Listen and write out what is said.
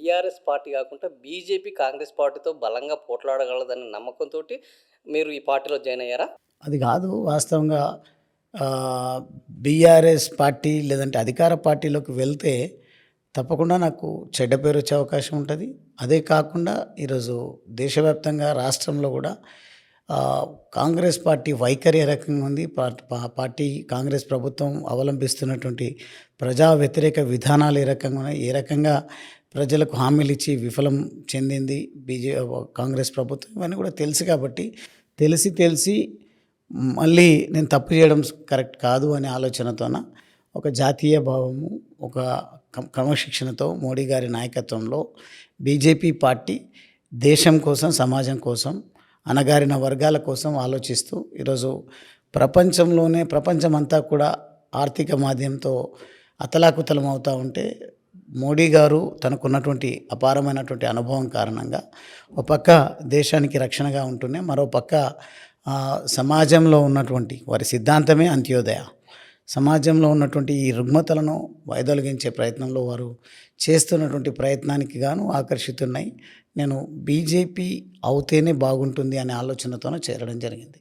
BRS party కాకుండా BJP, Congress పార్టీతో బలంగా పోట్లాడగలదనే నమ్మకంతోటి మీరు ఈ పార్టీలో జాయిన్ అయ్యారా? అది కాదు వాస్తవంగా. ఆహ్, బీఆర్ఎస్ పార్టీ లేదంటే అధికార పార్టీలోకి వెళ్తే తప్పకుండా నాకు చెడ్డ పేరు వచ్చే అవకాశం ఉంటది. అదే కాకుండా ఈరోజు దేశవ్యాప్తంగా రాష్ట్రంలో గూడా కాంగ్రెస్ పార్టీ వైఖరి ఏ రకంగా ఉంది, పార్టీ కాంగ్రెస్ ప్రభుత్వం అవలంబిస్తున్నటువంటి ప్రజా వ్యతిరేక విధానాలు ఏ రకంగా ఉన్నాయి, ఏ రకంగా ప్రజలకు హామీలిచ్చి విఫలం చెందింది కాంగ్రెస్ ప్రభుత్వం, ఇవన్నీ కూడా తెలుసు కాబట్టి తెలిసి మళ్ళీ నేను తప్పు చేయడం కరెక్ట్ కాదు అనే ఆలోచనతోన ఒక జాతీయ భావము, ఒక క్రమశిక్షణతో మోడీ గారి నాయకత్వంలో బీజేపీ పార్టీ దేశం కోసం, సమాజం కోసం, అణగారిన వర్గాల కోసం ఆలోచిస్తూ ఈరోజు ప్రపంచమంతా కూడా ఆర్థిక మాధ్యంతో అతలాకుతలం అవుతూ ఉంటే మోడీ గారు తనకున్నటువంటి అపారమైనటువంటి అనుభవం కారణంగా ఒక పక్క దేశానికి రక్షణగా ఉంటూనే మరో పక్క సమాజంలో ఉన్నటువంటి వారి సిద్ధాంతమే అంత్యోదయ. సమాజంలో ఉన్నటువంటి ఈ రుగ్మతలను వైదొలగించే ప్రయత్నంలో వారు చేస్తున్నటువంటి ప్రయత్నానికి గాను ఆకర్షితున్నాయి. నేను బీజేపీ అవుతేనే బాగుంటుంది అనే ఆలోచనతోనే చేరడం జరిగింది.